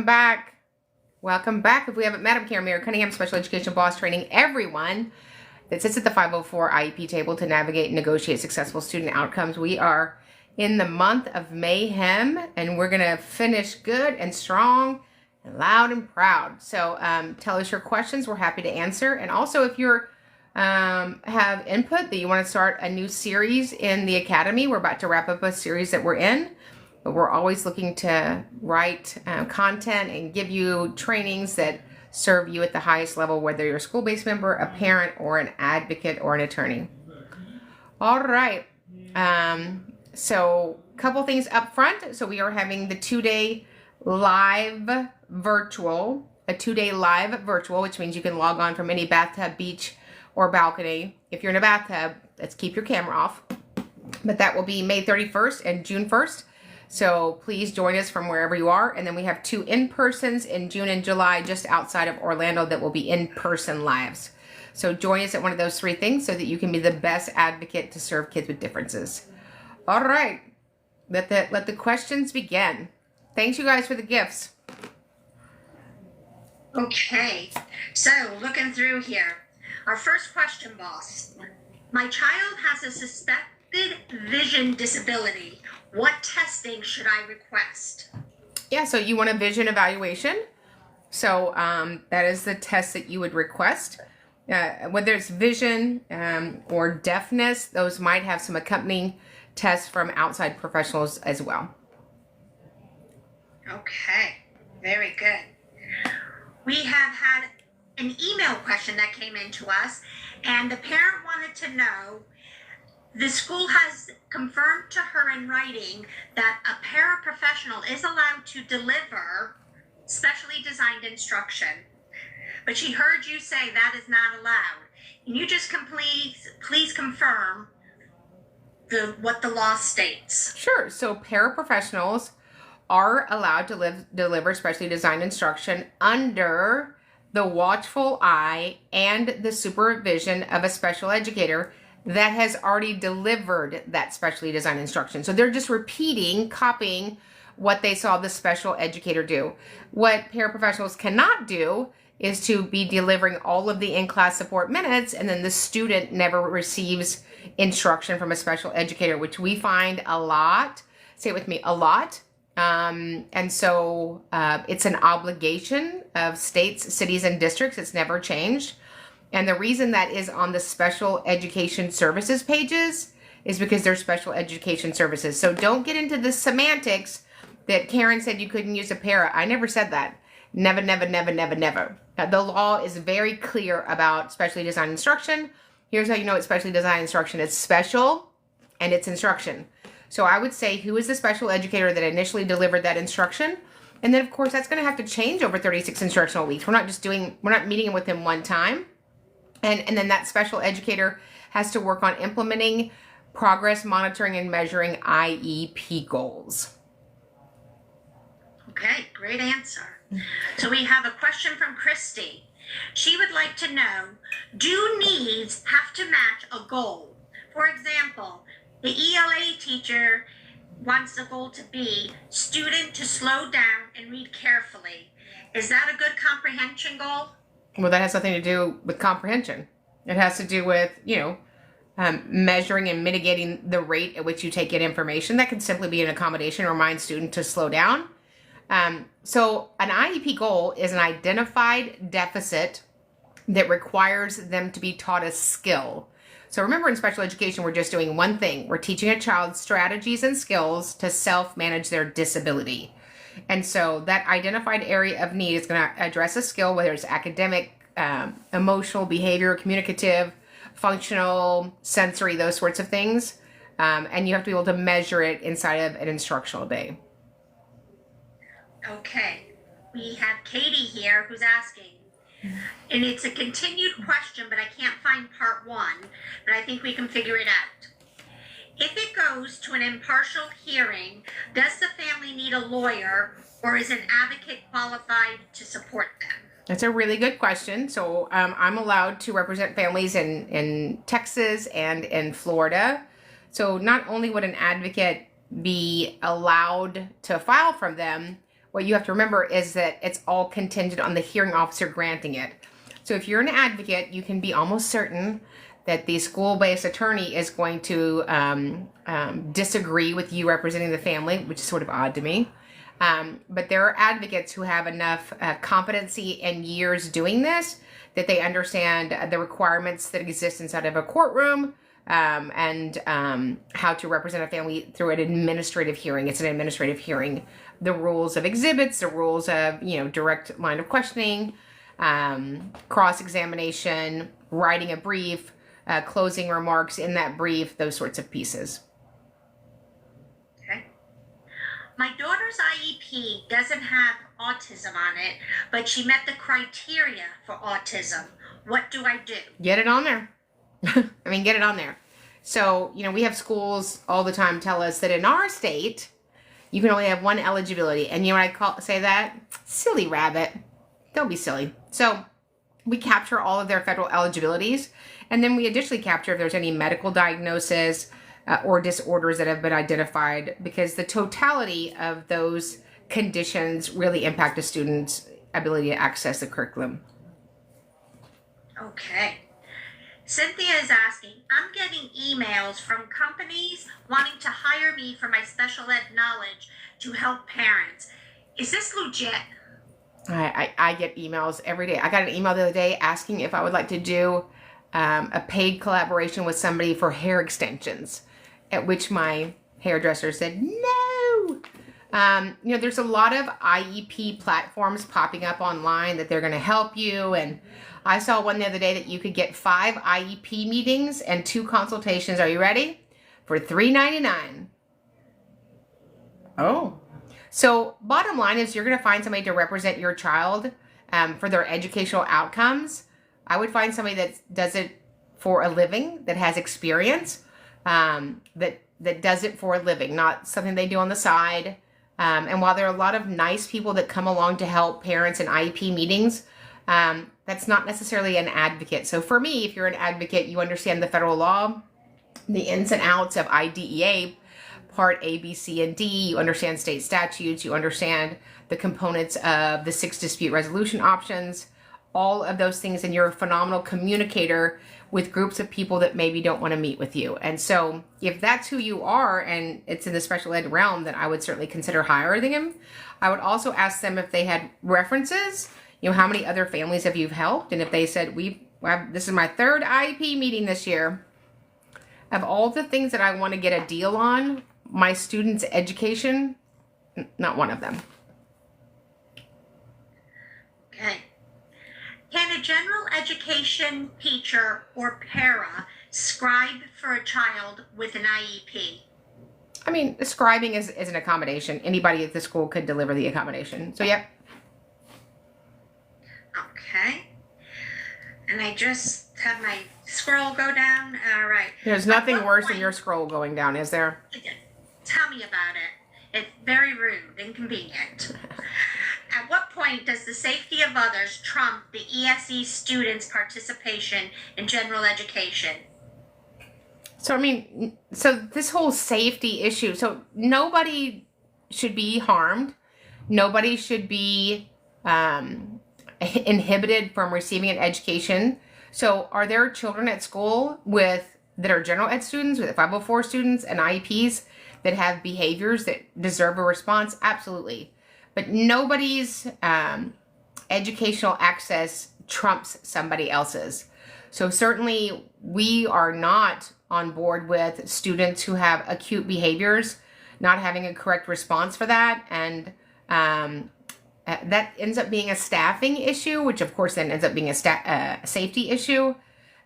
Back. Welcome back. If we haven't met, I'm Karen Cunningham, Special Education Boss, training everyone that sits at the 504 IEP table to navigate and negotiate successful student outcomes. We are in the month of Mayhem, and we're going to finish good and strong and loud and proud. So tell us your questions. We're happy to answer. And also, if you're have input that you want to start a new series in the Academy, we're about to wrap up a series that we're in. But we're always looking to write content and give you trainings that serve you at the highest level, whether you're a school-based member, a parent, or an advocate, or an attorney. All right. So a couple things up front. So we are having the two-day live virtual, which means you can log on from any bathtub, beach, or balcony. If you're in a bathtub, let's keep your camera off. But that will be May 31st and June 1st. So please join us from wherever you are. And then we have 2 in-persons in June and July just outside of Orlando that will be in-person lives. So join us at one of those 3 things so that you can be the best advocate to serve kids with differences. All right. Let the questions begin. Thanks, you guys, for the gifts. Okay. So looking through here. Our first question, boss. My child has a suspected vision disability. What testing should I request? Yeah, so you want a vision evaluation. So that is the test that you would request. Whether it's vision or deafness, those might have some accompanying tests from outside professionals as well. Okay, very good. We have had an email question that came in to us, and the parent wanted to know, the school has confirmed to her in writing that a paraprofessional is allowed to deliver specially designed instruction. But she heard you say that is not allowed. Can you just please confirm what the law states? Sure. So paraprofessionals are allowed to deliver specially designed instruction under the watchful eye and the supervision of a special educator that has already delivered that specially designed instruction. So they're just copying what they saw the special educator do. What paraprofessionals cannot do is to be delivering all of the in-class support minutes, and then the student never receives instruction from a special educator, which we find a lot. Say it with me, a lot. And so it's an obligation of states, cities, and districts. It's never changed. And the reason that is on the special education services pages is because they're special education services. So don't get into the semantics that Karen said you couldn't use a para. I never said that. Never, never, never, never, never. The law is very clear about specially designed instruction. Here's how you know it's specially designed instruction. It's special and it's instruction. So I would say, who is the special educator that initially delivered that instruction? And then, of course, that's going to have to change over 36 instructional weeks. We're not meeting with them one time. And then that special educator has to work on implementing, progress monitoring, and measuring IEP goals. Okay, great answer. So we have a question from Christy. She would like to know, do needs have to match a goal? For example, the ELA teacher wants the goal to be student to slow down and read carefully. Is that a good comprehension goal? Well, that has nothing to do with comprehension. It has to do with, measuring and mitigating the rate at which you take in information. That can simply be an accommodation, remind student to slow down. So an IEP goal is an identified deficit that requires them to be taught a skill. So remember, in special education, we're just doing one thing. We're teaching a child strategies and skills to self-manage their disability. And so that identified area of need is going to address a skill, whether it's academic, emotional, behavior, communicative, functional, sensory, those sorts of things. And you have to be able to measure it inside of an instructional day. Okay. We have Katie here who's asking, and it's a continued question, but I can't find part 1, but I think we can figure it out. If it goes to an impartial hearing, does the family need a lawyer, or is an advocate qualified to support them? That's a really good question. So I'm allowed to represent families in Texas and in Florida. So not only would an advocate be allowed to file from them, what you have to remember is that it's all contingent on the hearing officer granting it. So if you're an advocate, you can be almost certain that the school-based attorney is going to disagree with you representing the family, which is sort of odd to me. But there are advocates who have enough competency and years doing this that they understand the requirements that exist inside of a courtroom, and how to represent a family through an administrative hearing. It's an administrative hearing. The rules of exhibits, the rules of, direct line of questioning, cross-examination, writing a brief, closing remarks in that brief, those sorts of pieces. Okay. My daughter's IEP doesn't have autism on it, but she met the criteria for autism. What do I do? Get it on there. Get it on there. So, we have schools all the time tell us that in our state, you can only have one eligibility. And you know what I say that? Silly rabbit. Don't be silly. So we capture all of their federal eligibilities. And then we additionally capture if there's any medical diagnosis or disorders that have been identified, because the totality of those conditions really impact a student's ability to access the curriculum. Okay. Cynthia is asking, I'm getting emails from companies wanting to hire me for my special ed knowledge to help parents. Is this legit? I get emails every day. I got an email the other day asking if I would like to do a paid collaboration with somebody for hair extensions, at which my hairdresser said no. There's a lot of IEP platforms popping up online that they're going to help you. And I saw one the other day that you could get 5 IEP meetings and 2 consultations. Are you ready? For $3.99. Oh. So bottom line is you're going to find somebody to represent your child for their educational outcomes. I would find somebody that does it for a living, that has experience, that does it for a living, not something they do on the side. And while there are a lot of nice people that come along to help parents in IEP meetings, that's not necessarily an advocate. So for me, if you're an advocate, you understand the federal law, the ins and outs of IDEA, Part A, B, C, and D. You understand state statutes. You understand the components of the 6 dispute resolution options, all of those things. And you're a phenomenal communicator with groups of people that maybe don't want to meet with you. And so if that's who you are and it's in the special ed realm, then I would certainly consider hiring them. I would also ask them if they had references. How many other families have you helped? And if they said, this is my 3rd IEP meeting this year. Of all the things that I want to get a deal on, my students' education, not one of them. Okay. Can a general education teacher or para scribe for a child with an IEP? Scribing is an accommodation. Anybody at the school could deliver the accommodation. So, yep. Okay. And I just had my scroll go down. All right. There's nothing worse than your scroll going down, is there? Tell me about it. It's very rude, inconvenient. At what point does the safety of others trump the ESE students' participation in general education? So, this whole safety issue, so nobody should be harmed. Nobody should be inhibited from receiving an education. So are there children at school that are general ed students, with 504 students and IEPs that have behaviors that deserve a response? Absolutely. But nobody's educational access trumps somebody else's. So certainly we are not on board with students who have acute behaviors, not having a correct response for that. And that ends up being a staffing issue, which of course then ends up being a safety issue.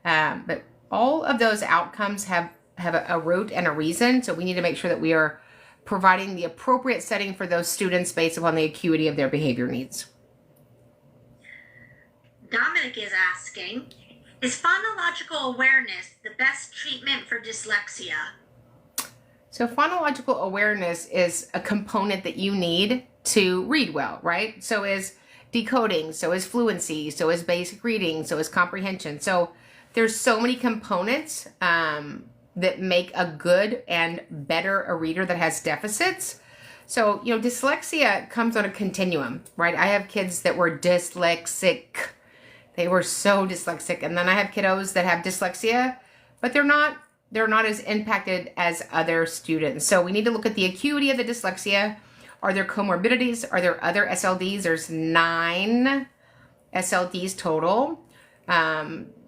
But all of those outcomes have a root and a reason. So we need to make sure that we are providing the appropriate setting for those students based upon the acuity of their behavior needs. Dominic is asking, is phonological awareness the best treatment for dyslexia? So phonological awareness is a component that you need to read well, right? So is decoding, so is fluency, so is basic reading, so is comprehension. So there's so many components that make a good and better a reader that has deficits. So, dyslexia comes on a continuum, right? I have kids that were dyslexic. They were so dyslexic. And then I have kiddos that have dyslexia, but they're not as impacted as other students. So we need to look at the acuity of the dyslexia. Are there comorbidities? Are there other SLDs? There's 9 SLDs total,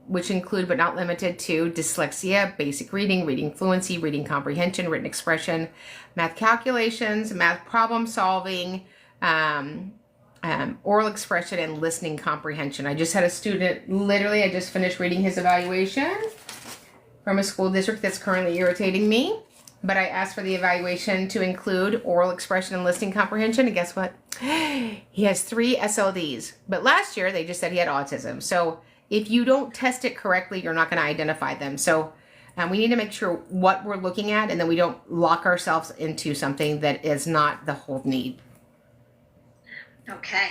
which include but not limited to dyslexia, basic reading, reading fluency, reading comprehension, written expression, math calculations, math problem solving, oral expression, and listening comprehension. I just had a student, literally, I just finished reading his evaluation from a school district that's currently irritating me. But I asked for the evaluation to include oral expression and listening comprehension. And guess what? He has 3 SLDs. But last year, they just said he had autism. So if you don't test it correctly, you're not going to identify them. So we need to make sure what we're looking at, and then we don't lock ourselves into something that is not the whole need. Okay.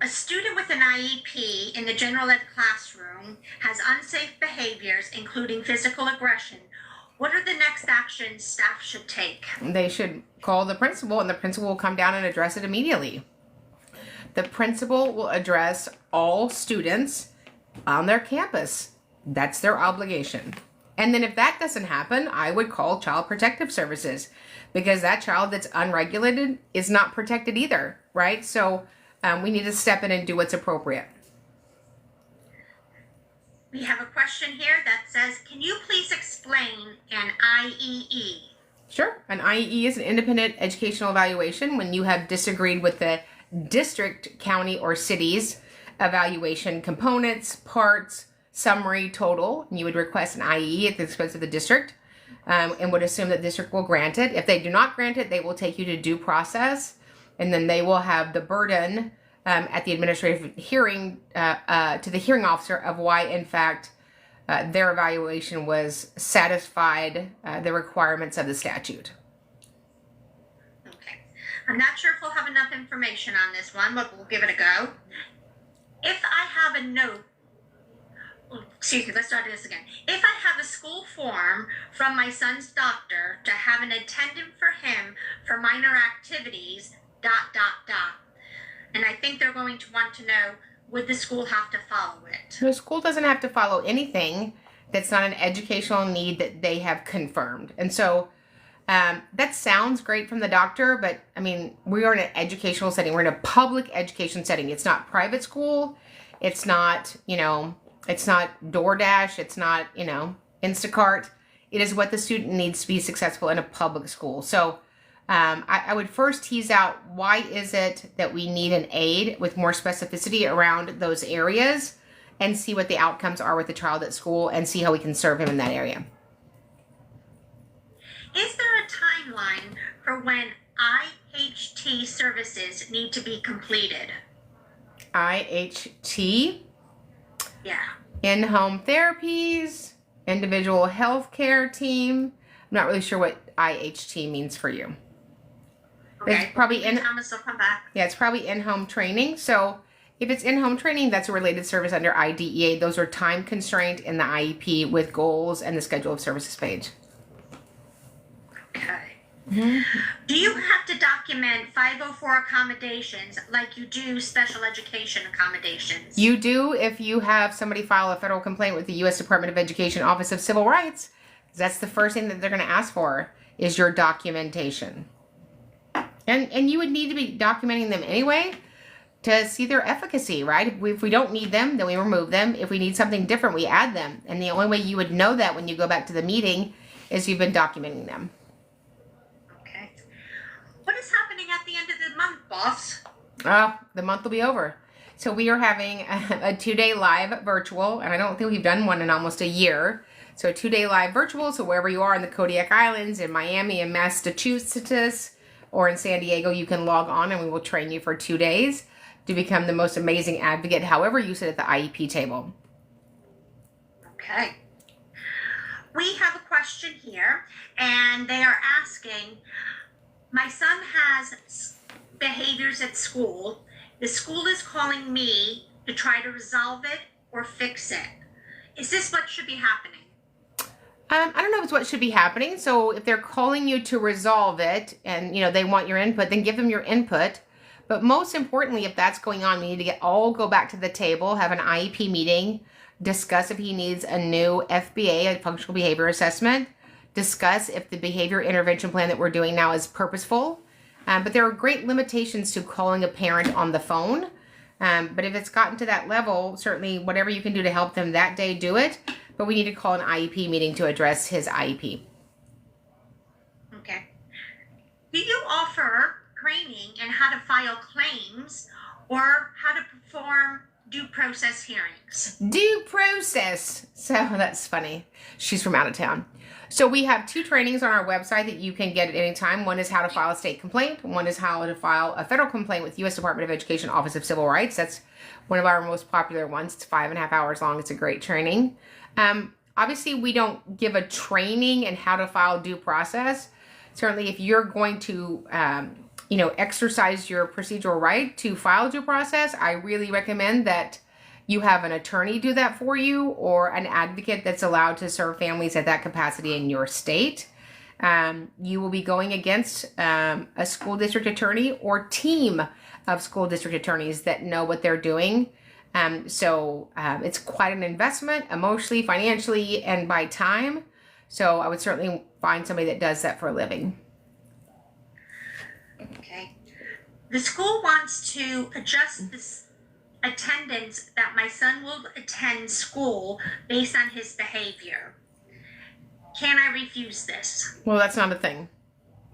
A student with an IEP in the general ed classroom has unsafe behaviors, including physical aggression. What are the next actions staff should take? They should call the principal, and the principal will come down and address it immediately. The principal will address all students on their campus. That's their obligation. And then if that doesn't happen, I would call Child Protective Services, because that child that's unregulated is not protected either, right? So we need to step in and do what's appropriate. We have a question here that says, can you please explain an IEE? Sure. An IEE is an independent educational evaluation when you have disagreed with the district, county, or city's evaluation components, parts, summary, total. And you would request an IEE at the expense of the district and would assume that the district will grant it. If they do not grant it, they will take you to due process, and then they will have the burden at the administrative hearing to the hearing officer of why, in fact, their evaluation was satisfied the requirements of the statute. Okay. I'm not sure if we'll have enough information on this one, but we'll give it a go. If I have a note, excuse me, let's start this again. If I have a school form from my son's doctor to have an attendant for him for minor activities, ... And I think they're going to want to know, would the school have to follow it? The school doesn't have to follow anything that's not an educational need that they have confirmed. And so that sounds great from the doctor, but I mean, we are in an educational setting. We're in a public education setting. It's not private school. It's not, it's not DoorDash. It's not, Instacart. It is what the student needs to be successful in a public school. So I would first tease out, why is it that we need an aid with more specificity around those areas, and see what the outcomes are with the child at school, and see how we can serve him in that area. Is there a timeline for when IHT services need to be completed? IHT? Yeah. In-home therapies, individual health care team. I'm not really sure what IHT means for you. Okay. It's probably Thomas will come back. Yeah, it's probably in-home training. So if it's in-home training, that's a related service under IDEA. Those are time constrained in the IEP with goals and the schedule of services page. Okay. Mm-hmm. Do you have to document 504 accommodations like you do special education accommodations? You do if you have somebody file a federal complaint with the U.S. Department of Education Office of Civil Rights. That's the first thing that they're going to ask for, is your documentation. And you would need to be documenting them anyway to see their efficacy, right? If we don't need them, then we remove them. If we need something different, we add them. And the only way you would know that when you go back to the meeting is you've been documenting them. Okay. What is happening at the end of the month, boss? Oh, the month will be over. So we are having a 2-day live virtual, and I don't think we've done one in almost a year. So a 2-day live virtual, so wherever you are in the Kodiak Islands, in Miami, in Massachusetts, or in San Diego, you can log on and we will train you for 2 days to become the most amazing advocate, however you sit at the IEP table. Okay. We have a question here, and they are asking, my son has behaviors at school. The school is calling me to try to resolve it or fix it. Is this what should be happening? I don't know if it's what should be happening. So if they're calling you to resolve it and, they want your input, then give them your input. But most importantly, if that's going on, we need to go back to the table, have an IEP meeting, discuss if he needs a new FBA, a functional behavior assessment, discuss if the behavior intervention plan that we're doing now is purposeful. But there are great limitations to calling a parent on the phone. But if it's gotten to that level, certainly whatever you can do to help them that day, do it. But we need to call an IEP meeting to address his IEP. Okay. Do you offer training in how to file claims or how to perform due process hearings? Due process. So that's funny. She's from out of town. So we have 2 trainings on our website that you can get at any time. One is how to file a state complaint. One is how to file a federal complaint with U.S. Department of Education, Office of Civil Rights. That's one of our most popular ones. It's 5.5 hours long. It's a great training. Obviously, we don't give a training in how to file due process. Certainly, if you're going to, exercise your procedural right to file due process, I really recommend that you have an attorney do that for you or an advocate that's allowed to serve families at that capacity in your state. You will be going against a school district attorney or team of school district attorneys that know what they're doing. So it's quite an investment emotionally, financially, and by time. So I would certainly find somebody that does that for a living. Okay. The school wants to adjust this attendance that my son will attend school based on his behavior. Can I refuse this? Well, that's not a thing.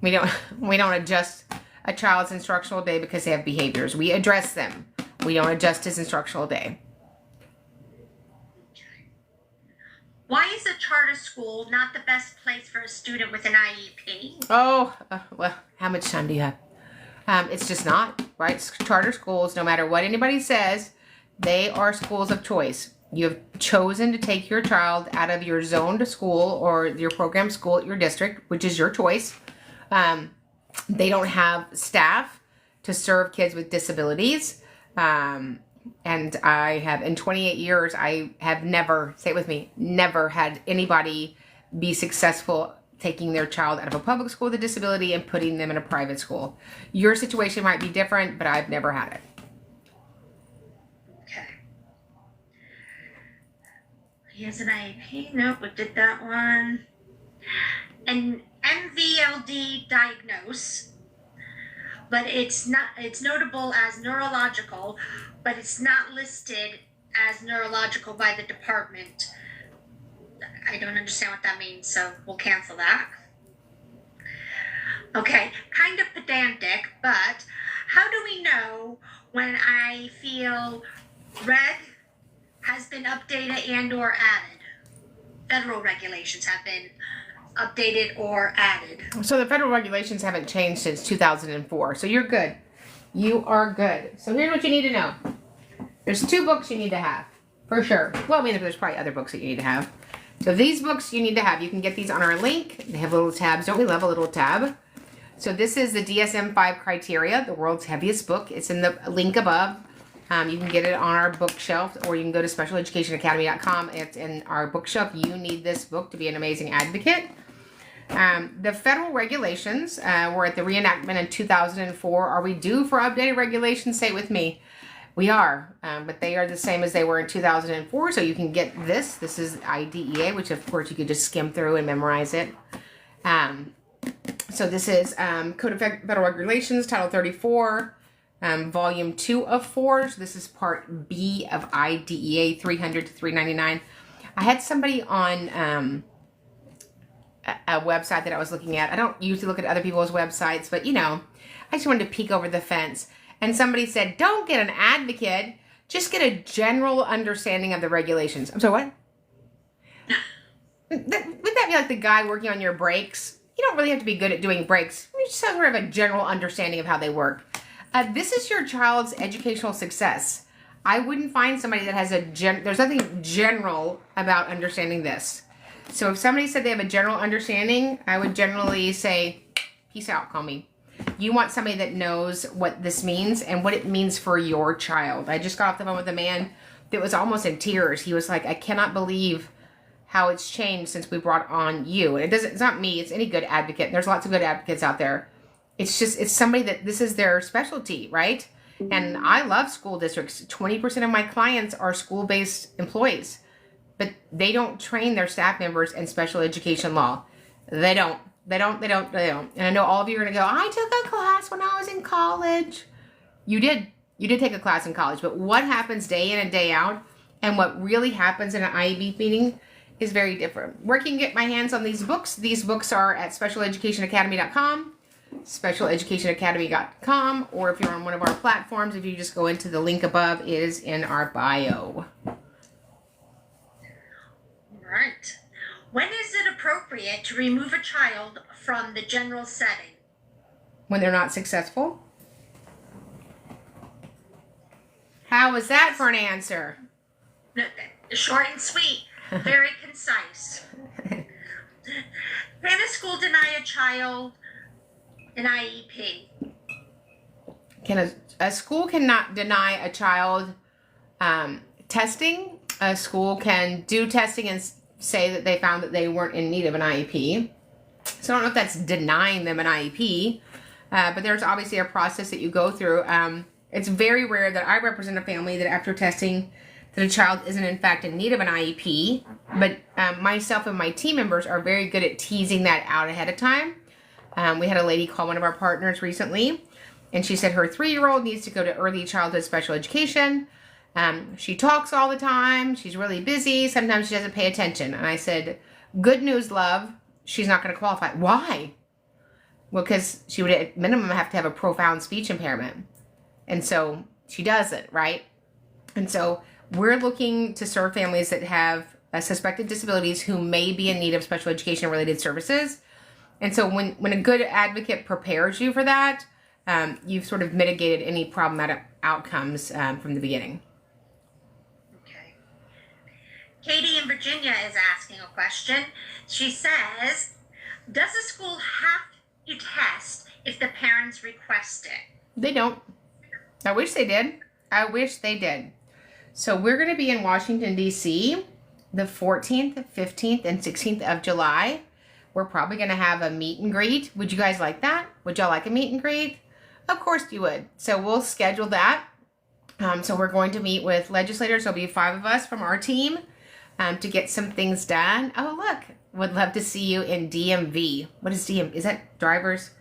We don't adjust a child's instructional day because they have behaviors. We address them. We don't adjust his instructional day. Why is a charter school not the best place for a student with an IEP? Oh, well, how much time do you have? It's just not, right? Charter schools, no matter what anybody says, they are schools of choice. You have chosen to take your child out of your zoned school or your program school at your district, which is your choice. They don't have staff to serve kids with disabilities. And I have, in 28 years, I have never, say it with me, never had anybody be successful taking their child out of a public school with a disability and putting them in a private school. Your situation might be different, but I've never had it. Okay. He has an IEP. Nope, we did that one. An MVLD diagnose, but it's notable as neurological, but it's not listed as neurological by the department. I don't understand what that means, so we'll cancel that. Okay, kind of pedantic, but how do we know when I feel reg has been updated and or added? Federal regulations have been updated or added. So the federal regulations haven't changed since 2004, so you're good. You are good. So here's what you need to know. There's 2 books you need to have, for sure. Well, I mean, there's probably other books that you need to have. So these books you need to have. You can get these on our link. They have little tabs. Don't we love a little tab? So this is the DSM-5 criteria, the world's heaviest book. It's in the link above. You can get it on our bookshelf, or you can go to specialeducationacademy.com. It's in our bookshelf. You need this book to be an amazing advocate. The federal regulations were at the reenactment in 2004. Are we due for updated regulations? Say it with me. We are, but they are the same as they were in 2004, so you can get this. This is IDEA, which of course you could just skim through and memorize it. So this is Code of Federal Regulations, Title 34, Volume 2 of 4. So this is Part B of IDEA 300 to 399. I had somebody on a website that I was looking at. I don't usually look at other people's websites, but I just wanted to peek over the fence. And somebody said, don't get an advocate, just get a general understanding of the regulations. I'm sorry, what? Would that be like the guy working on your brakes? You don't really have to be good at doing brakes. You just have sort of a general understanding of how they work. This is your child's educational success. I wouldn't find somebody that has there's nothing general about understanding this. So if somebody said they have a general understanding, I would generally say, peace out, call me. You want somebody that knows what this means and what it means for your child. I just got off the phone with a man that was almost in tears. He was like, I cannot believe how it's changed since we brought on you. And it's not me, it's any good advocate. There's lots of good advocates out there. It's somebody that this is their specialty, right? And I love school districts. 20% of my clients are school-based employees, but they don't train their staff members in special education law. They don't. And I know all of you are going to go, I took a class when I was in college. You did take a class in college, but what happens day in and day out and what really happens in an IEB meeting is very different. Where can you get my hands on these books? These books are at specialeducationacademy.com, specialeducationacademy.com, or if you're on one of our platforms, if you just go into the link above, it is in our bio. Right. When is it appropriate to remove a child from the general setting? When they're not successful? How was that for an answer? No, short and sweet, very concise. Can a school deny a child an IEP? A school cannot deny a child testing. A school can do testing and say that they found that they weren't in need of an IEP. So I don't know if that's denying them an IEP, but there's obviously a process that you go through. It's very rare that I represent a family that after testing that a child isn't in fact in need of an IEP, but myself and my team members are very good at teasing that out ahead of time. We had a lady call one of our partners recently, and she said her 3-year-old needs to go to early childhood special education. She talks all the time. She's really busy. Sometimes she doesn't pay attention. And I said, good news, love. She's not going to qualify. Why? Well, because she would at minimum have to have a profound speech impairment. And so she doesn't, right? And so we're looking to serve families that have suspected disabilities who may be in need of special education related services. And so when a good advocate prepares you for that, you've sort of mitigated any problematic outcomes from the beginning. Okay. Katie in Virginia is asking a question. She says, does a school have to test if the parents request it? They don't. I wish they did. So we're going to be in Washington, D.C. the 14th, 15th, and 16th of July. We're probably going to have a meet and greet. Would you guys like that? Would y'all like a meet and greet? Of course you would. So we'll schedule that. So we're going to meet with legislators. There'll be 5 of us from our team to get some things done. Oh, look. Would love to see you in DMV. What is DMV? Is that drivers?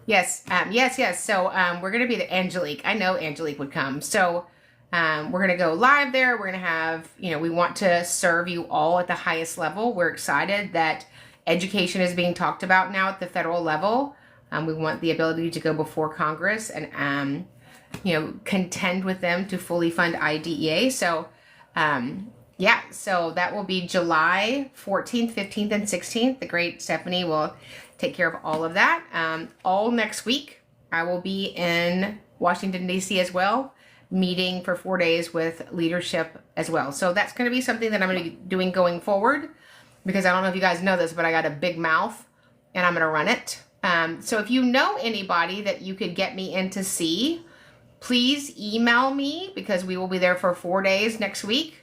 Yes. Yes. So we're going to be the Angelique. I know Angelique would come. So we're going to go live there. We're going to have, we want to serve you all at the highest level. We're excited that education is being talked about now at the federal level. We want the ability to go before Congress and, contend with them to fully fund IDEA. So, so that will be July 14th, 15th, and 16th. The great Stephanie will take care of all of that. All next week, I will be in Washington, D.C. as well, meeting for 4 days with leadership as well. So that's going to be something that I'm going to be doing going forward, because I don't know if you guys know this, but I got a big mouth and I'm going to run it. So if you know anybody that you could get me in to see, please email me, because we will be there for 4 days next week.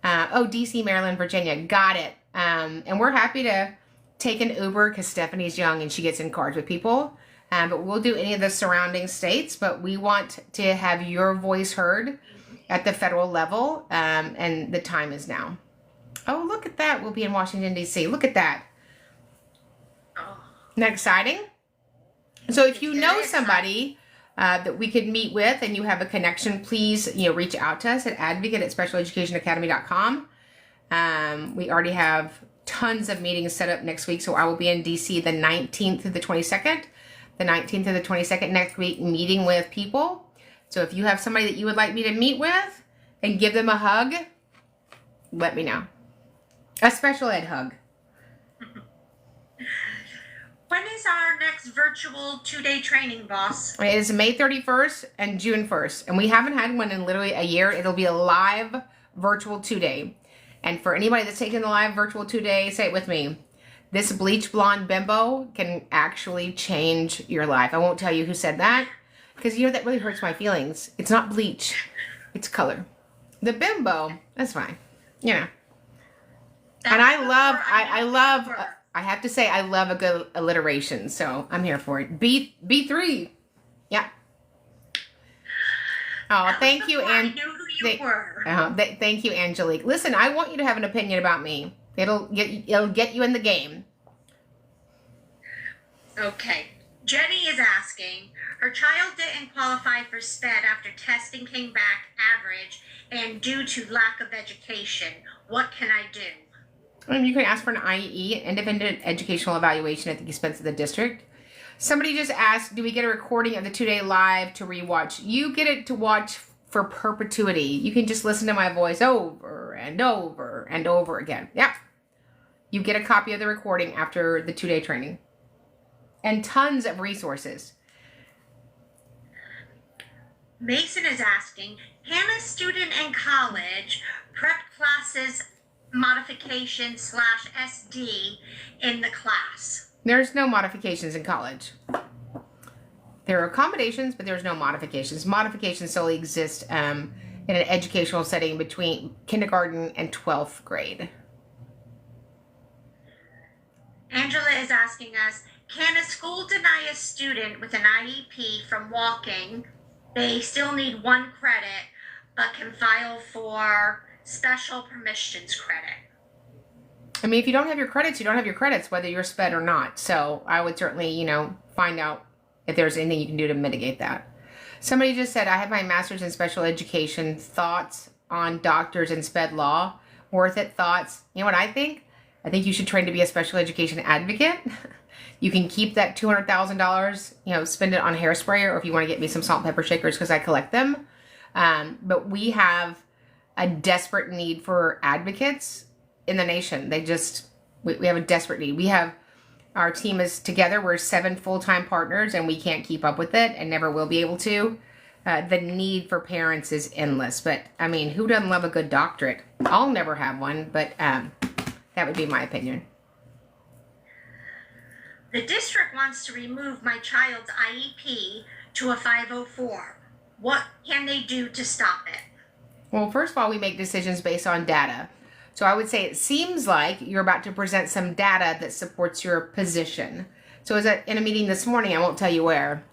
DC, Maryland, Virginia. Got it. And we're happy to take an Uber because Stephanie's young and she gets in cars with people. But we'll do any of the surrounding states. But we want to have your voice heard at the federal level. And the time is now. Oh, look at that. We'll be in Washington, D.C. Look at that. Isn't that exciting? So if you know somebody that we could meet with and you have a connection, please reach out to us at advocate@specialeducationacademy.com. We already have tons of meetings set up next week, so I will be in DC the 19th through the 22nd. The 19th through the 22nd next week, meeting with people. So if you have somebody that you would like me to meet with and give them a hug, let me know. A special ed hug. When is our next virtual 2-day training, boss? It is May 31st and June 1st. And we haven't had one in literally a year. It'll be a live virtual 2-day. And for anybody that's taking the live virtual 2-day, say it with me. This bleach blonde bimbo can actually change your life. I won't tell you who said that, because that really hurts my feelings. It's not bleach. It's color. The bimbo, that's fine. And I love, I have to say, I love a good alliteration, so I'm here for it. B3. Yeah. Oh, thank you, I knew who you were. Thank you, Angelique. Listen, I want you to have an opinion about me. It'll get you in the game. Okay. Jenny is asking, her child didn't qualify for SPED after testing came back average and due to lack of education. What can I do? You can ask for an IEE, independent educational evaluation, at the expense of the district. Somebody just asked, do we get a recording of the 2-day live to rewatch? You get it to watch for perpetuity. You can just listen to my voice over and over and over again. Yep. You get a copy of the recording after the 2-day training. And tons of resources. Mason is asking, can a student in college prep classes modification /SD in the class? There's no modifications in college. There are accommodations, but there's no modifications. Modifications solely exist in an educational setting between kindergarten and 12th grade. Angela is asking us, can a school deny a student with an IEP from walking? They still need 1 credit, but can file for special permissions credit. I mean, if you don't have your credits, you don't have your credits, whether you're SPED or not. So I would certainly, find out if there's anything you can do to mitigate that. Somebody just said, I have my master's in special education. Thoughts on doctors and SPED law? Worth it? Thoughts? You know what I think? I think you should train to be a special education advocate. You can keep that $200,000, spend it on hairspray, or if you want to get me some salt and pepper shakers because I collect them. But we have a desperate need for advocates in the nation. We have a desperate need. Our team is together. We're 7 full-time partners, and we can't keep up with it and never will be able to. The need for parents is endless. But, I mean, who doesn't love a good doctorate? I'll never have one, but that would be my opinion. The district wants to remove my child's IEP to a 504. What can they do to stop it? Well, first of all, we make decisions based on data. So I would say it seems like you're about to present some data that supports your position. So I was in a meeting this morning, I won't tell you where.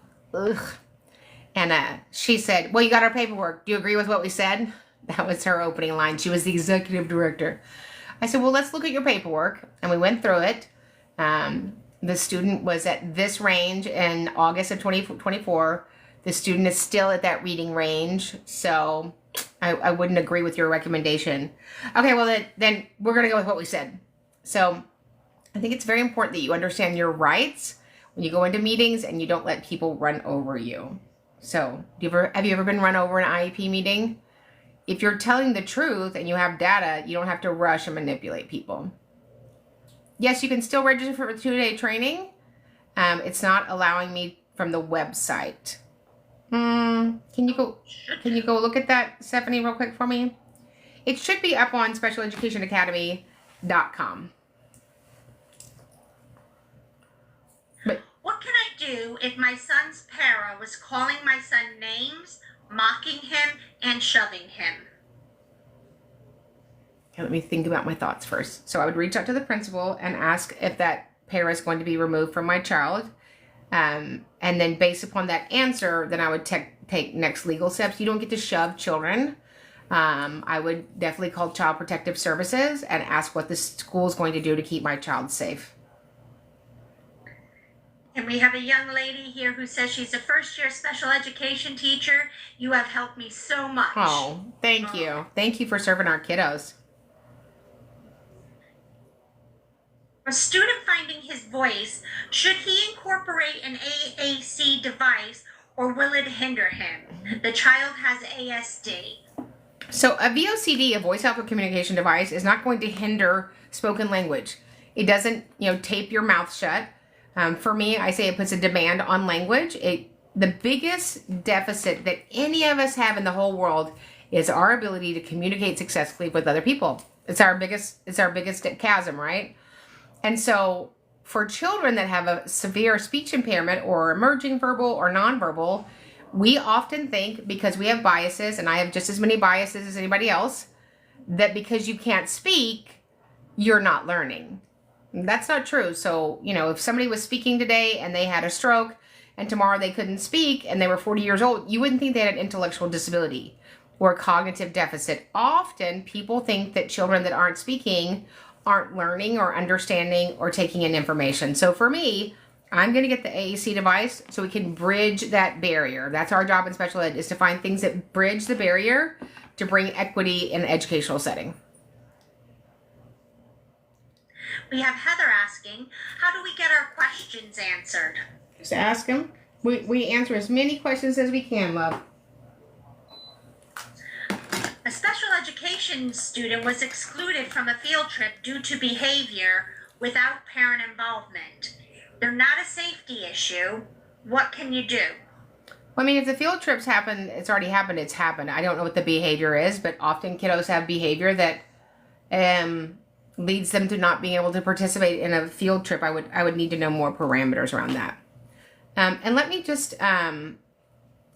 And she said, well, you got our paperwork. Do you agree with what we said? That was her opening line. She was the executive director. I said, well, let's look at your paperwork. And we went through it. The student was at this range in August of 2024. The student is still at that reading range. So I wouldn't agree with your recommendation. Okay, well, then we're going to go with what we said. So I think it's very important that you understand your rights when you go into meetings and you don't let people run over you. So have you ever been run over in an IEP meeting? If you're telling the truth and you have data, you don't have to rush and manipulate people. Yes, you can still register for a 2-day training. It's not allowing me from the website. Can you go look at that, Stephanie, real quick for me? It should be up on specialeducationacademy.com. But what can I do if my son's para was calling my son names, mocking him, and shoving him? Okay, let me think about my thoughts first. So I would reach out to the principal and ask if that para is going to be removed from my child. And then based upon that answer, then I would take next legal steps. You don't get to shove children. I would definitely call Child Protective Services and ask what the school is going to do to keep my child safe. And we have a young lady here who says she's a first-year special education teacher. You have helped me so much. Oh, thank you. Thank you for serving our kiddos. A student finding his voice, should he incorporate an AAC device or will it hinder him? The child has ASD. So a VOCD, a voice output communication device, is not going to hinder spoken language. It doesn't, tape your mouth shut. For me, I say it puts a demand on language. The biggest deficit that any of us have in the whole world is our ability to communicate successfully with other people. It's our biggest chasm, right? And so for children that have a severe speech impairment or emerging verbal or nonverbal, we often think, because we have biases, and I have just as many biases as anybody else, that because you can't speak, you're not learning. That's not true. So, if somebody was speaking today and they had a stroke and tomorrow they couldn't speak and they were 40 years old, you wouldn't think they had an intellectual disability or a cognitive deficit. Often people think that children that aren't speaking aren't learning or understanding or taking in information. So for me, I'm going to get the AAC device so we can bridge that barrier. That's our job in special ed, is to find things that bridge the barrier to bring equity in the educational setting. We have Heather asking, how do we get our questions answered? Just ask them. We answer as many questions as we can, love. A special education student was excluded from a field trip due to behavior without parent involvement. They're not a safety issue. What can you do? Well, I mean, if the field trips happen, it's already happened, it's happened. I don't know what the behavior is, but often kiddos have behavior that leads them to not being able to participate in a field trip. I would need to know more parameters around that. And let me just,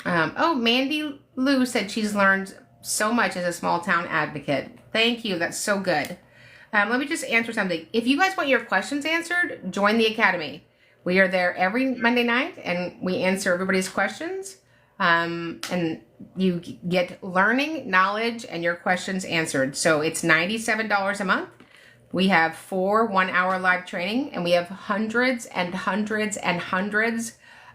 Mandy Lou said she's learned so much as a small town advocate. Thank you. That's so good. Let me just answer something. If you guys want your questions answered, join the Academy. We are there every Monday night and we answer everybody's questions. And you get learning, knowledge, and your questions answered. So it's $97 a month. We have 4 one-hour live training, and we have hundreds and hundreds and hundreds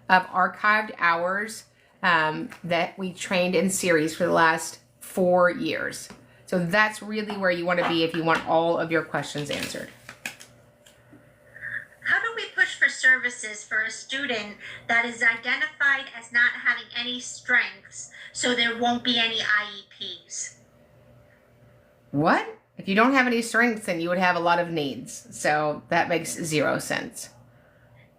of archived hours that we trained in series for the last 4 years. So that's really where you want to be if you want all of your questions answered. How do we push for services for a student that is identified as not having any strengths so there won't be any IEPs? What? If you don't have any strengths, then you would have a lot of needs. So that makes zero sense.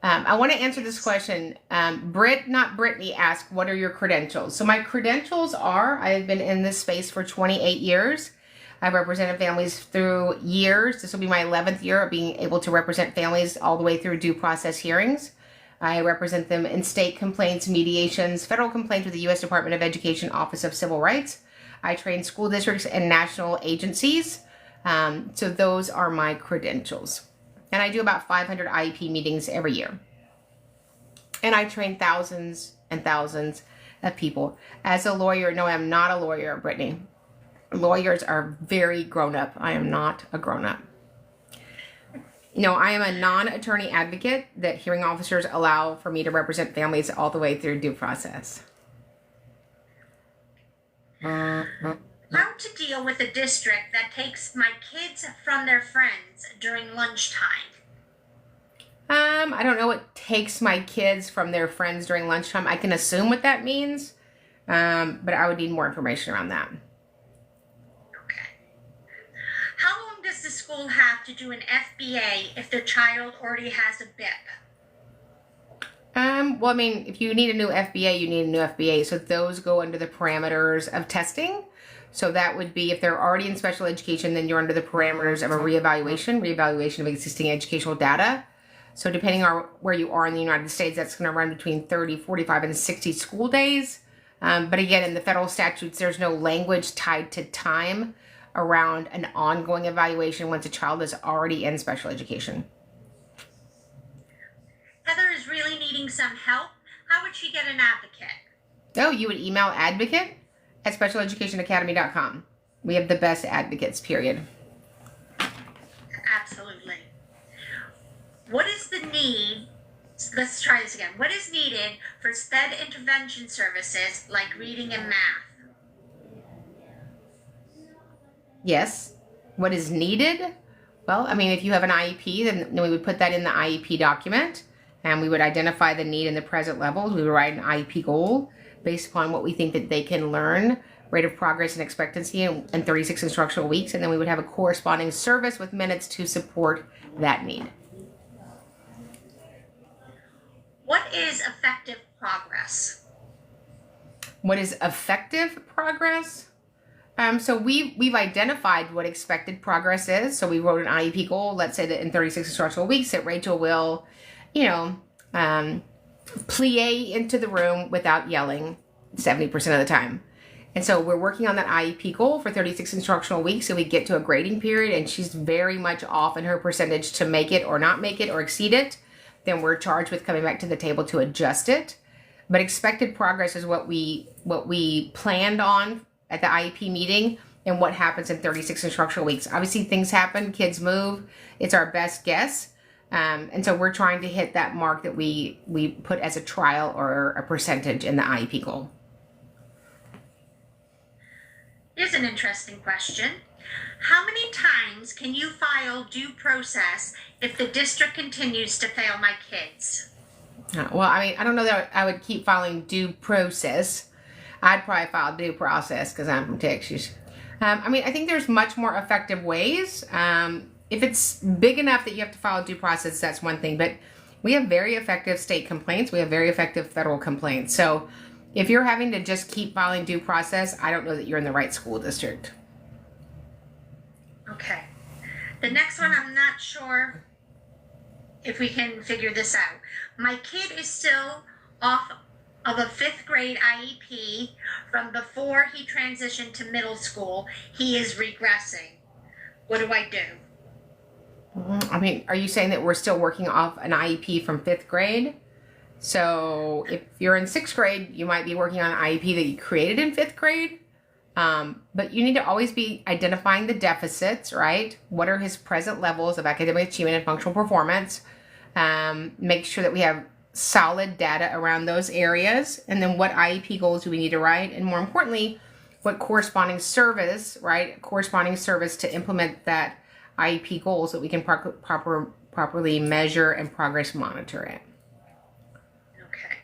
I want to answer this question. Not Brittany, asked, what are your credentials? So my credentials are, I've been in this space for 28 years. I've represented families through years. This will be my 11th year of being able to represent families all the way through due process hearings. I represent them in state complaints, mediations, federal complaints with the U.S. Department of Education, Office of Civil Rights. I train school districts and national agencies. So those are my credentials. And I do about 500 IEP meetings every year. And I train thousands and thousands of people. As a lawyer, no, I'm not a lawyer, Brittany. Lawyers are very grown up. I am not a grown up. No, I am a non-attorney advocate that hearing officers allow for me to represent families all the way through due process. How to deal with a district that takes my kids from their friends during lunchtime? I don't know what takes my kids from their friends during lunchtime. I can assume what that means, but I would need more information around that. Okay. How long does the school have to do an FBA if their child already has a BIP? Well, I mean, if you need a new FBA, you need a new FBA. So those go under the parameters of testing. So that would be if they're already in special education, then you're under the parameters of a reevaluation of existing educational data. So depending on where you are in the United States, that's going to run between 30, 45, and 60 school days. But again, in the federal statutes, there's no language tied to time around an ongoing evaluation once a child is already in special education. Heather is really needing some help. How would she get an advocate? Oh, you would email advocate@specialeducationacademy.com. We have the best advocates, period. Absolutely. What is the need? Let's try this again. What is needed for SPED intervention services like reading and math? Yes. What is needed? Well, I mean, if you have an IEP, then we would put that in the IEP document, and we would identify the need in the present levels. We would write an IEP goal based upon what we think that they can learn, rate of progress and expectancy in 36 instructional weeks, and then we would have a corresponding service with minutes to support that need. What is effective progress? What is effective progress? So we've identified what expected progress is. So we wrote an IEP goal. Let's say that in 36 instructional weeks that Rachel will, plie into the room without yelling 70% of the time. And so we're working on that IEP goal for 36 instructional weeks so we get to a grading period and she's very much off in her percentage to make it or not make it or exceed it. Then we're charged with coming back to the table to adjust it. But expected progress is what we planned on at the IEP meeting and what happens in 36 instructional weeks. Obviously things happen, kids move. It's our best guess. And so we're trying to hit that mark that we put as a trial or a percentage in the IEP goal. Here's an interesting question. How many times can you file due process if the district continues to fail my kids? Well, I mean, I don't know that I would keep filing due process. I'd probably file due process because I'm from Texas. I mean, I think there's much more effective ways. If it's big enough that you have to file due process, that's one thing. But we have very effective state complaints. We have very effective federal complaints. So if you're having to just keep filing due process, I don't know that you're in the right school district. Okay. The next one, I'm not sure if we can figure this out. My kid is still off of a 5th grade IEP from before he transitioned to middle school. He is regressing. What do I do? I mean, are you saying that we're still working off an IEP from 5th grade? So if you're in 6th grade, you might be working on an IEP that you created in 5th grade. But you need to always be identifying the deficits, right? What are his present levels of academic achievement and functional performance? Make sure that we have solid data around those areas. And then what IEP goals do we need to write? And more importantly, what corresponding service, right? Corresponding service to implement that IEP goal so that we can properly measure and progress monitor it. Okay.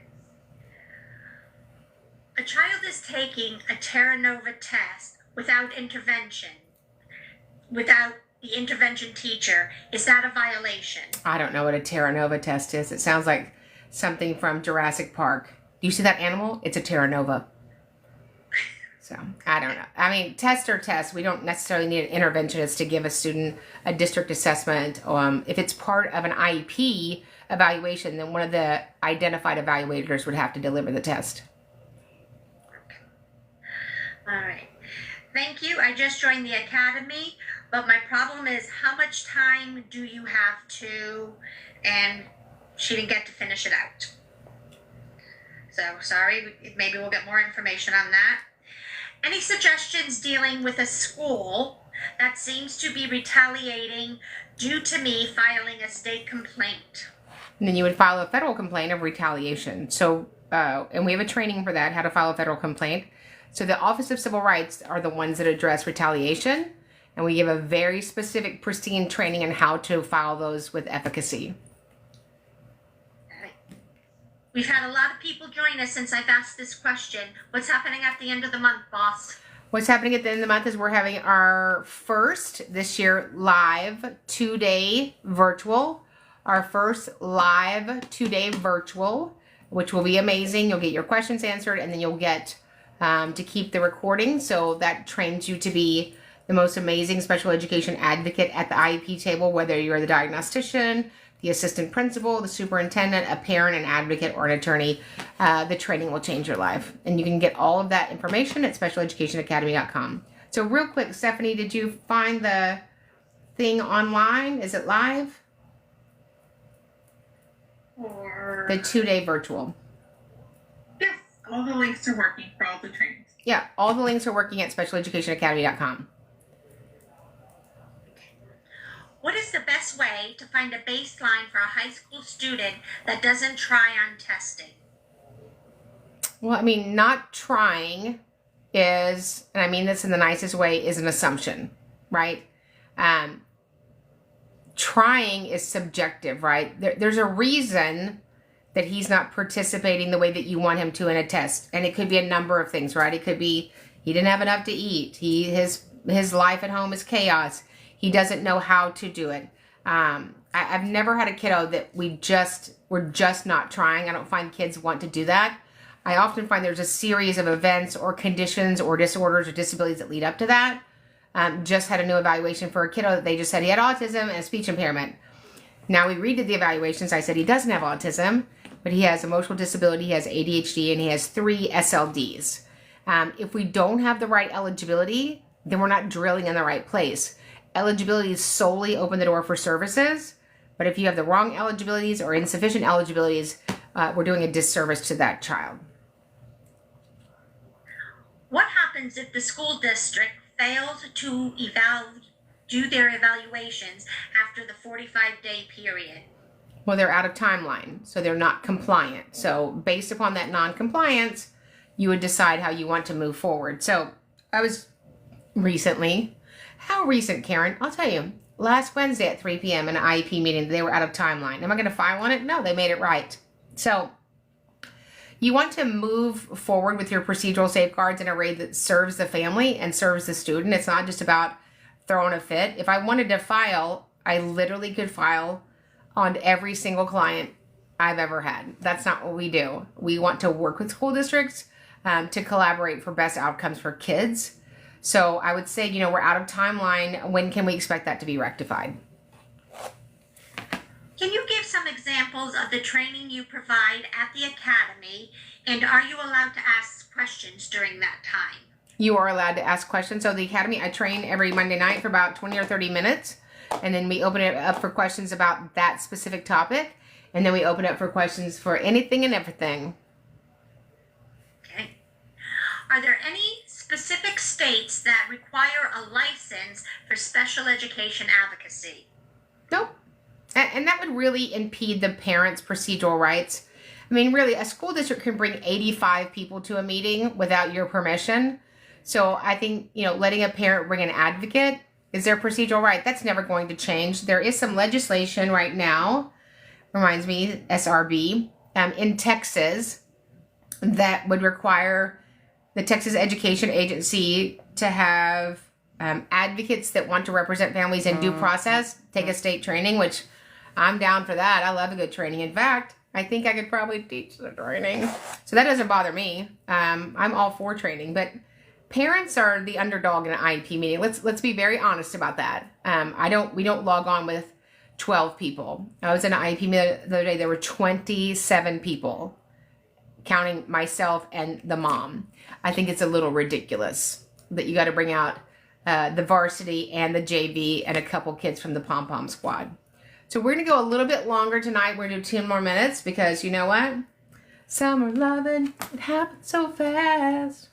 A child is taking a Terra Nova test without intervention, without the intervention teacher. Is that a violation? I don't know what a Terra Nova test is. It sounds like something from Jurassic Park. Do you see that animal? It's a Terra Nova. So, I don't know. I mean, test or test. We don't necessarily need an interventionist to give a student a district assessment. If it's part of an IEP evaluation, then one of the identified evaluators would have to deliver the test. Okay. All right. Thank you. I just joined the academy, but my problem is how much time do you have to, and she didn't get to finish it out. So, sorry. Maybe we'll get more information on that. Any suggestions dealing with a school that seems to be retaliating due to me filing a state complaint? And then you would file a federal complaint of retaliation. So, and we have a training for that, how to file a federal complaint. So the Office of Civil Rights are the ones that address retaliation. And we give a very specific, pristine training on how to file those with Advocacy. We've had a lot of people join us since I've asked this question. What's happening at the end of the month, boss? What's happening at the end of the month is we're having our first, this year, live 2-day virtual. Our first live 2-day virtual, which will be amazing. You'll get your questions answered, and then you'll get to keep the recording. So that trains you to be the most amazing special education advocate at the IEP table, whether you're the diagnostician, the assistant principal, the superintendent, a parent, an advocate, or an attorney. The training will change your life. And you can get all of that information at specialeducationacademy.com. So real quick, Stephanie, did you find the thing online? Is it live? Or The 2-day virtual. yes, all the links are working for all the trainings. Yeah, all the links are working at specialeducationacademy.com. What is the best way to find a baseline for a high school student that doesn't try on testing? Well, I mean, not trying is, and I mean this in the nicest way, is an assumption, right? Trying is subjective, right? There's a reason that he's not participating the way that you want him to in a test. And it could be a number of things, right? It could be he didn't have enough to eat. His life at home is chaos. He doesn't know how to do it. I've never had a kiddo that we're just not trying. I don't find kids want to do that. I often find there's a series of events or conditions or disorders or disabilities that lead up to that. Just had a new evaluation for a kiddo that they just said he had autism and a speech impairment. Now we redid the evaluations. I said he doesn't have autism, but he has emotional disability, he has ADHD, and he has 3 SLDs. If we don't have the right eligibility, then we're not drilling in the right place. Eligibility is solely open the door for services, but if you have the wrong eligibilities or insufficient eligibilities, we're doing a disservice to that child. What happens if the school district fails to do their evaluations after the 45-day period? Well, they're out of timeline, so they're not compliant. So based upon that non-compliance, you would decide how you want to move forward. So I was recently, how recent, Karen? I'll tell you, last Wednesday at 3 p.m. in an IEP meeting, they were out of timeline. Am I going to file on it? No, they made it right. So you want to move forward with your procedural safeguards in a way that serves the family and serves the student. It's not just about throwing a fit. If I wanted to file, I literally could file on every single client I've ever had. That's not what we do. We want to work with school districts to collaborate for best outcomes for kids. So I would say, we're out of timeline. When can we expect that to be rectified? Can you give some examples of the training you provide at the academy, and are you allowed to ask questions during that time? You are allowed to ask questions. So the academy, I train every Monday night for about 20 or 30 minutes, and then we open it up for questions about that specific topic, and then we open it up for questions for anything and everything. Okay. Are there any specific states that require a license for special education advocacy? Nope. And that would really impede the parents' procedural rights. I mean, really, a school district can bring 85 people to a meeting without your permission. So I think, letting a parent bring an advocate is their procedural right. That's never going to change. There is some legislation right now, reminds me, SRB, in Texas that would require the Texas Education Agency to have advocates that want to represent families in due process take a state training, which I'm down for that. I love a good training. In fact, I think I could probably teach the training. So that doesn't bother me. I'm all for training, but parents are the underdog in an IEP meeting. Let's be very honest about that. We don't log on with 12 people. I was in an IEP meeting the other day. There were 27 people, counting myself and the mom. I think it's a little ridiculous that you got to bring out the varsity and the JV and a couple kids from the pom-pom squad. So we're going to go a little bit longer tonight. We're going to do 10 more minutes because you know what? Summer loving, it happens so fast.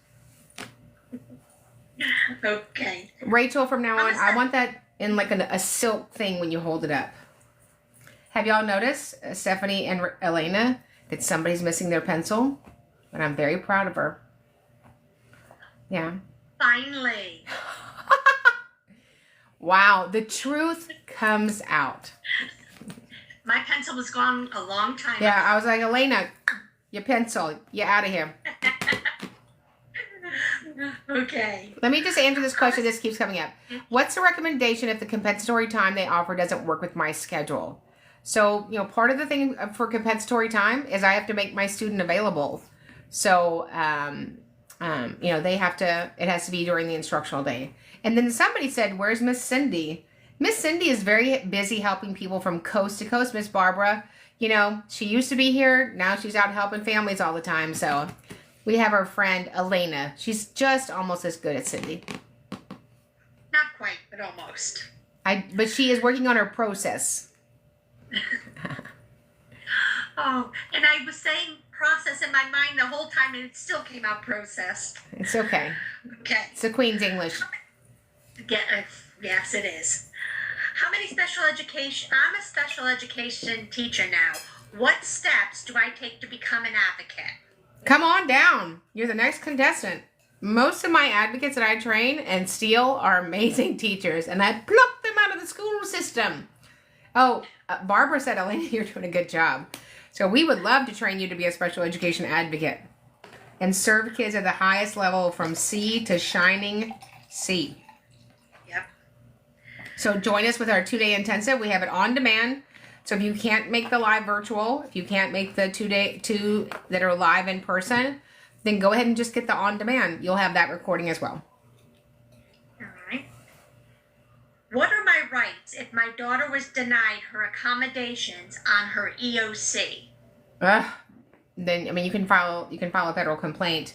Okay. Rachel, from now on, I want that in like a silk thing when you hold it up. Have y'all noticed, Stephanie and Elena, that somebody's missing their pencil? And I'm very proud of her. Yeah. Finally. Wow, the truth comes out. My pencil was gone a long time ago. Yeah, I was like, Elena, your pencil, you're out of here. Okay. Let me just answer this question. This keeps coming up. What's the recommendation if the compensatory time they offer doesn't work with my schedule? So, part of the thing for compensatory time is I have to make my student available. So, they have to, it has to be during the instructional day. And then somebody said, where's Miss Cindy? Miss Cindy is very busy helping people from coast to coast. Miss Barbara, she used to be here. Now she's out helping families all the time. So we have our friend Elena. She's just almost as good as Cindy. Not quite, but almost. But she is working on her process. Oh, and I was saying process in my mind the whole time and it still came out processed. It's okay. Okay. It's the Queen's English. Yes, it is. How many special education? I'm a special education teacher now. What steps do I take to become an advocate? Come on down. You're the next contestant. Most of my advocates that I train and steal are amazing teachers, and I pluck them out of the school system. Oh, Barbara said, Elena, you're doing a good job. So we would love to train you to be a special education advocate and serve kids at the highest level from C to shining C. Yep. So join us with our 2-day intensive. We have it on demand. So if you can't make the live virtual, if you can't make the two that are live in person, then go ahead and just get the on demand. You'll have that recording as well. All right. What are my rights if my daughter was denied her accommodations on her EOC? Then you can file a federal complaint.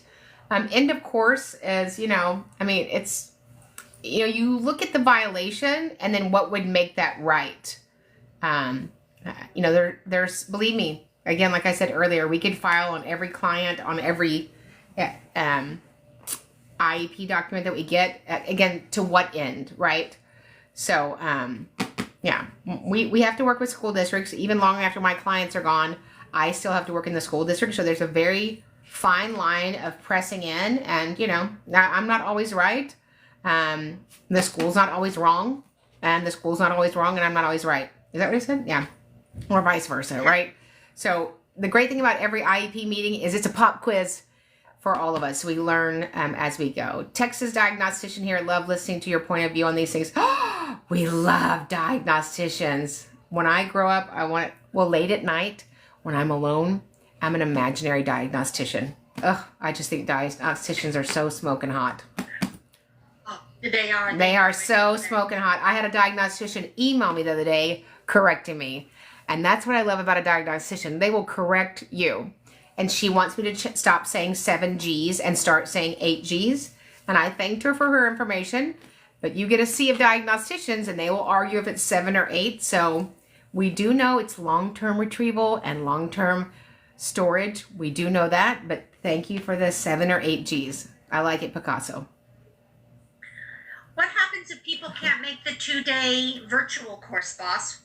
End of course is, I mean, it's, you look at the violation and then what would make that right. There's, believe me, again, like I said earlier, we could file on every client, on every IEP document that we get, again, to what end, right? So, yeah, we have to work with school districts. Even long after my clients are gone, I still have to work in the school district. So there's a very fine line of pressing in, and, I'm not always right. The school's not always wrong, and the school's not always wrong, and I'm not always right. Is that what I said? Yeah. Or vice versa, right? So the great thing about every IEP meeting is it's a pop quiz for all of us. We learn as we go. Texas diagnostician here. Love listening to your point of view on these things. We love diagnosticians. When I grow up, late at night, when I'm alone, I'm an imaginary diagnostician. I just think diagnosticians are so smoking hot. Oh, they are. They are so smoking hot. I had a diagnostician email me the other day correcting me. And that's what I love about a diagnostician. They will correct you. And she wants me to stop saying 7 G's and start saying 8 G's. And I thanked her for her information. But you get a sea of diagnosticians and they will argue if it's 7 or 8. So we do know it's long-term retrieval and long-term storage. We do know that. But thank you for the 7 or 8 G's. I like it, Picasso. What happens if people can't make the 2-day virtual course, boss?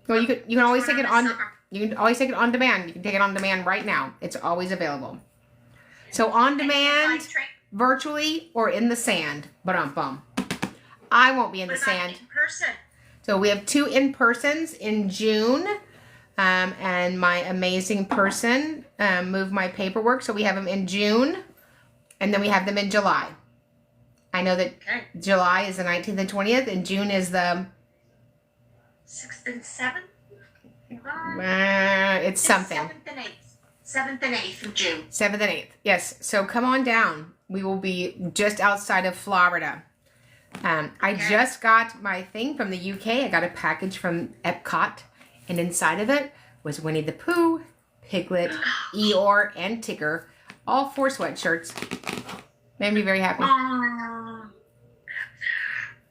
Well, you can always take it on. You can always take it on demand. You can take it on demand right now. It's always available. So on demand, virtually, or in the sand. Bum. I won't be in the sand. In person? So we have 2 in-persons in June. And my amazing person moved my paperwork. So we have them in June. And then we have them in July. I know that July is the 19th and 20th. And June is the 6th and 7th? It's something. 7th and 8th. 7th and 8th of June. 7th and 8th. Yes. So come on down. We will be just outside of Florida. I just got my thing from the UK. I got a package from Epcot. And inside of it was Winnie the Pooh, Piglet, Eeyore, and Tigger. All 4 sweatshirts. Made me very happy.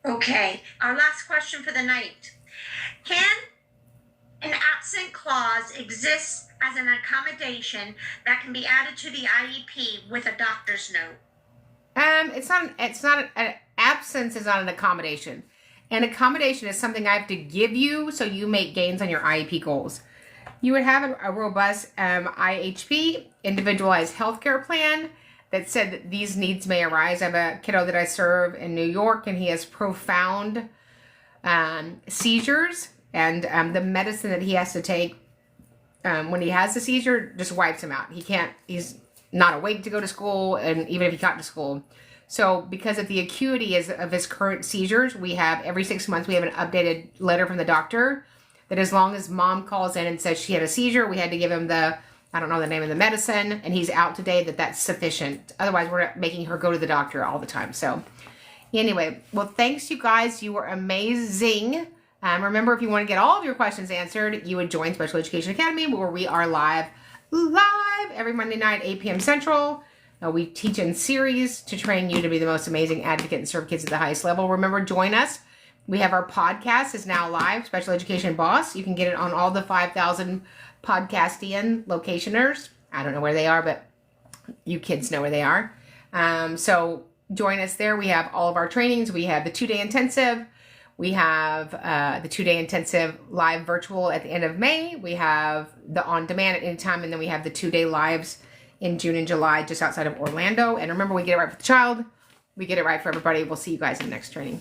Okay. Our last question for the night. Can an absent clause exist as an accommodation that can be added to the IEP with a doctor's note? It's not an absence is not an accommodation. An accommodation is something I have to give you so you make gains on your IEP goals. You would have a robust IHP, individualized healthcare plan, that said that these needs may arise. I have a kiddo that I serve in New York, and he has profound seizures, and the medicine that he has to take when he has the seizure just wipes him out. He's not awake to go to school, and even if he got to school. So because of the acuity of his current seizures, we have every 6 months, we have an updated letter from the doctor that as long as mom calls in and says she had a seizure, we had to give him I don't know the name of the medicine, and he's out today, that's sufficient. Otherwise, we're not making her go to the doctor all the time. So anyway, well, thanks, you guys. You were amazing. Remember, if you want to get all of your questions answered, you would join Special Education Academy, where we are live every Monday night, 8 p.m. Central. We teach in series to train you to be the most amazing advocate and serve kids at the highest level. Remember, join us. We have our podcast is now live, Special Education Boss. You can get it on all the 5,000 podcastian locationers. I don't know where they are, but you kids know where they are. So join us there. We have all of our trainings. We have the 2-day intensive. We have the 2-day intensive live virtual at the end of May. We have the on-demand at any time. And then we have the 2-day lives in June and July just outside of Orlando. And remember, we get it right for the child. We get it right for everybody. We'll see you guys in the next training.